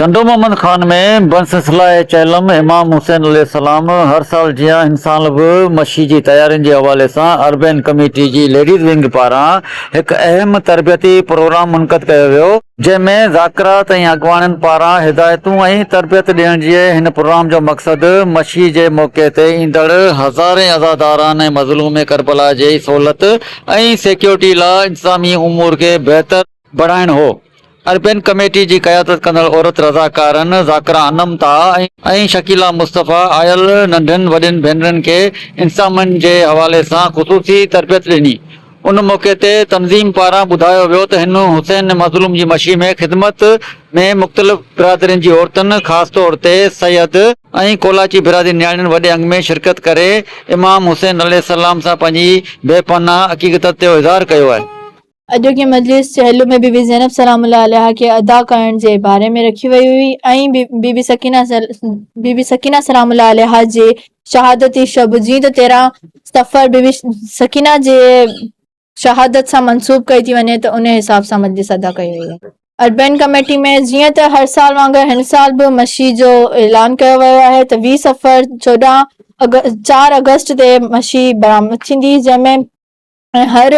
टंडो मोहम्मद खान में बंसला चैलम इमाम हुसैन अलैहिस्सलाम हर साल जिया हिन साल भी मशी की तैयारियों के हवाले से अर्बन कमेटी की लेडीज विंग पारा एक अहम तरबियती प्रोग्राम मुनक़द किया वियो, जैमें ज़ाकरात और अगवाणन पारा हिदायतों और तरबियत ॾियण जी हिन प्रोग्राम जो मकसद मशी के मौके ते ईंदड़ हज़ारे अज़ादारान ऐं मज़लूम करबला जी सहूलत और सिक्योरिटी लाइ इंतज़ामी उमूर के बेहतर बढ़ाइण हो। अर्बन कमेटी की क़यादत कंदड़ औरत रज़ाकारन ज़ाकरा अनमता और शकीला मुस्तफ़ा आयल नंढन वॾिन भेनरन के इंतज़ामन के हवाले से ख़ुसूसी तरबियत ॾिनी। उन मौके ते तंज़ीम पारा ॿुधायो वियो त हिन हुसैन मज़लूम की मशी में खिदमत में मुख़्तलिफ़ बिरादरिन की औरतन ख़ास तौर ते सैयद और कोलाची बिरादरी न्याणियुनि वॾे अंग में शिरकत करे इमाम हुसैन अलैहिस्सलाम सां पंहिंजी बेपनाह अक़ीदत ते इज़हार कयो आहे। अॼु की मजलिस चहलू में बीबी ज़ैनब सलामुल्लाह अलैहा के अदा करण जे बारे में रखी वई हुई ऐं बीबी सकीना सलामुल्लाह अलैहा जे शहादती शब जीअं त 13 सफ़र बीबी सकीना जे शहादत सां मंसूब कई थी वञे त उन हिसाब सां मजलिस अदा कई वई आहे। अर्बन कमेटी में जीअं त हर साल वांगुरु हिन साल भी मशी जो ऐलान कयो वियो आहे त 20 सफ़र 4 अगस्त ते मशी बरामद थींदी, जंहिंमें हर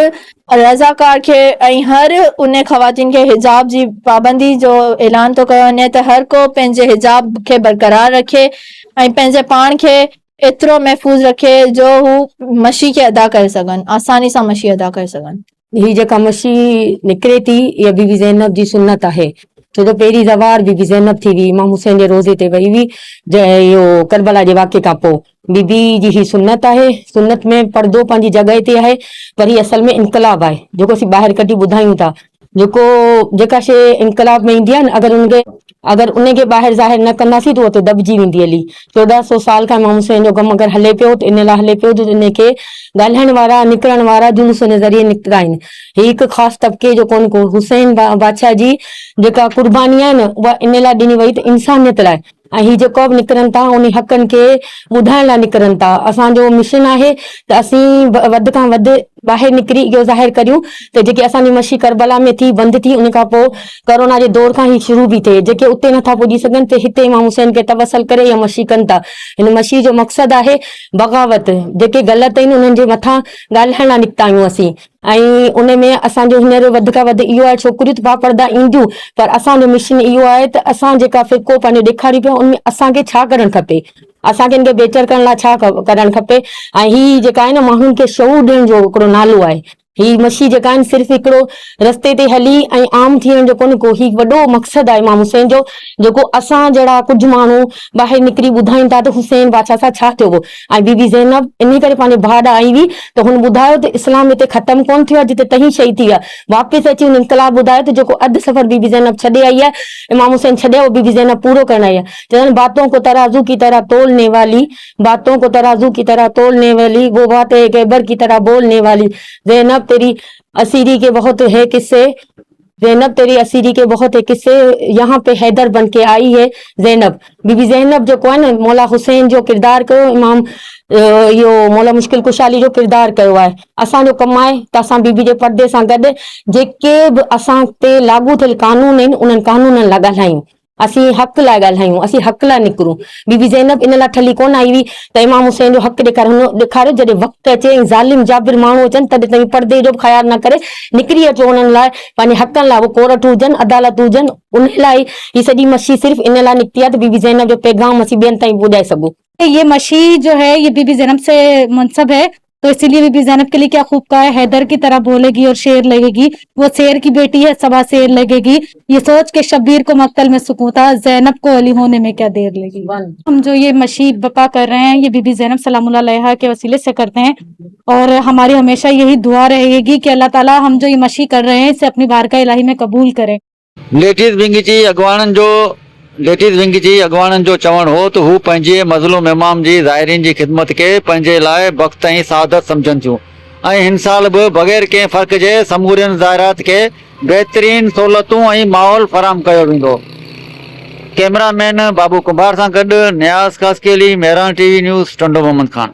रज़ाकार के हर उन ख़वातीन के हिजाब जी पाबंदी जो ऐलान तो कयो वञे त हर को पंहिंजे हिजाब के बरक़रार रखे ऐं पंहिंजे पाण के एतिरो महफ़ूज़ रखे जो हू मशी के अदा करे सघनि, आसानी सां मशी अदा करे सघनि। ही जेका मशी निकिरे थी इहा बीबी ज़ैनब जी सुन्नत आहे, छो जो पहिरीं ज़वार बीबी ज़ैनब थी हुई, इमाम हुसैन जे रोज़े ते वई हुई इहो करबला जे वाक़े खां पोइ। बीबी जी ही सुन्नत आहे, सुन्नत में पर्दो पंहिंजी जॻह ते आहे, पर ही असल में इनकलाब आहे जेको असीं ॿाहिरि कढी ॿुधायूं था। जेका शइ इनकलाब में ईंदी आहे न, अगर उनखे ॿाहिरि ज़ाहिर न कंदासीं त उहो त दॿिजी वेंदी हली। 1400 साल खां इमाम हुसैन जो कमु अगरि हले पियो त इन लाइ हले पियो जो इनखे ॻाल्हाइण वारा निकिरण वारा जुलूस जे ज़रिए निकिता आहिनि। ही हिकु ख़ासि तबिके जो कोन को हुसैन बादशाह जी जेका कुर्बानी आहे न उहा इन लाइ ॾिनी वई त इंसानियत लाइ, ऐं ही जेको बि निकिरनि था उन हक़नि खे ॿुधाइण लाइ निकिरनि था। असांजो मिशन आहे त असीं वधि खां वधि ॿाहिरि निकिरी इहो ज़ाहिर करियूं त जेकी असांजी मशी करबला में थी बंदि थी, उन खां पोइ कोरोना जे दौर खां ही शुरू बि थिए, जेके उते नथा पुॼी सघनि त हिते इमाम हुसैन खे तवसल करे इहा मशी कनि था। हिन मशी जो मक़सदु आहे बग़ावत, जेके ग़लति आहिनि उन्हनि जे मथां ॻाल्हाइण लाइ निकिता आहियूं असीं। ऐं उन में असांजो हींअर वधि खां वधि इहो आहे, छोकिरियूं त बापर्दा ईंदियूं पर असांजो मिशन इहो आहे त असां जेका फ़िक़ो पंहिंजो ॾेखारी पिया उनमें असांखे छा करणु खपे, असांखे इनखे बेहतर करण लाइ छा करणु खपे। ऐं ही जेका आहे न माण्हुनि खे शऊर ॾियण जो हिकिड़ो नालो आहे। ही मशी जेका आहिनि सिर्फ़ु हिकिड़ो रस्ते ते हली ऐं आम थियण जो कोन्हे को, ही वॾो मक़सदु आहे इमाम हुसैन जो, जेको असां जहिड़ा कुझु माण्हू ॿाहिरि निकिरी ॿुधाइनि था त हुसैन बादशाह सां छा थियो हो। ऐं बीबी ज़ैनब इन करे पंहिंजे भाउ ॾांहुं आई हुई त हुन ॿुधायो त इस्लाम हिते ख़तमु कोन थियो आहे, जिते तही शही थी आहे, वापसि अची हुन इनकलाब ॿुधायो त जेको अधु सफ़र बीबी ज़ैनब छॾे आई आहे, इमाम हुसैन छॾे उहो बीबी ज़ैनब पूरो करण आई आहे। चवनि बातों को तराजू की तरह तोलने वाली, बातों को तराजू की तरह तोलने वाली, वो बातें गैबर की तरह बोलने वाली, ज़ैनब तेरी असीरी के बहुत है किस्से, ज़ैनब तेरी असीरी के बहुत है किस्से, यहाँ पे हैदर बन के आई है ज़ैनब। बीबी ज़ैनब जेको आहे न मौला हुसैन जो किरदार कयो, इमाम इहो मौला मुश्किल कुशाली जो किरदार कयो आहे। असांजो कमु आहे त असां बीबी जे पर्दे सां गॾु जेके बि असां ते लागू थियल कानून आहिनि उन्हनि कानूननि लाइ ॻाल्हायूं, असीं हक़ लाइ ॻाल्हायूं, असीं हक़ लाइ निकिरूं। बीबी ज़ैनब इन लाइ ठली कोन आई हुई त इमाम हुसैन जो हक़ ॾेखारियो जॾहिं वक़्तु अचे ऐं ज़ालिम जाबिर माण्हू अचनि तॾहिं ताईं पर्दे जो बि ख़्यालु न करे निकिरी अचो उन्हनि लाइ, पंहिंजे हक़नि लाइ, वो कोर्ट हुजनि अदालत हुजनि, उन लाइ ही सॼी मशी सिर्फ़ु इन लाइ निकिती आहे त बीबी ज़ैनब जो पैगाम असीं ॿियनि ताईं पुॼाए सघूं। ये मशी जो है ये बीबी ज़ैनब से मुनसब है, तो इसीलिए बीबी ज़ैनब के लिए क्या खूब कहा है, हैदर की तरह बोलेगी और शेर लगेगी, वो शेर की बेटी है सवा शेर लगेगी, ये सोच के शब्बीर को मक्तल में सुकून था, ज़ैनब को अली होने में क्या देर लगी। हम जो ये मशी बपा कर रहे हैं ये बीबी ज़ैनब सलामुल्लाह अलैहा के वसीले से करते हैं और हमारी हमेशा यही दुआ रहेगी कि अल्लाह ताला हम जो ये मशी कर रहे हैं इसे अपनी बारगाह इलाही में कबूल करें। लेडीज़ विंग जी अगवाणनि जो चवण हो तो हू पंहिंजे मज़लूम इमाम जी ज़ाहिरीन जी ख़िदमत के पंहिंजे लाइ वक़्त ऐं सआदत सम्झनि थियूं ऐं हिन साल बि बग़ैर कंहिं फ़र्क़ जे समूरियुनि ज़ाहिरात के बेहतरीन सहूलतूं ऐं माहौल फराहम कयो वेंदो। कैमरामैन बाबू कुंभार सां गॾु नियाज़ कास्केली, मेहरान टीवी न्यूज़, टंडो मोहम्मद खान।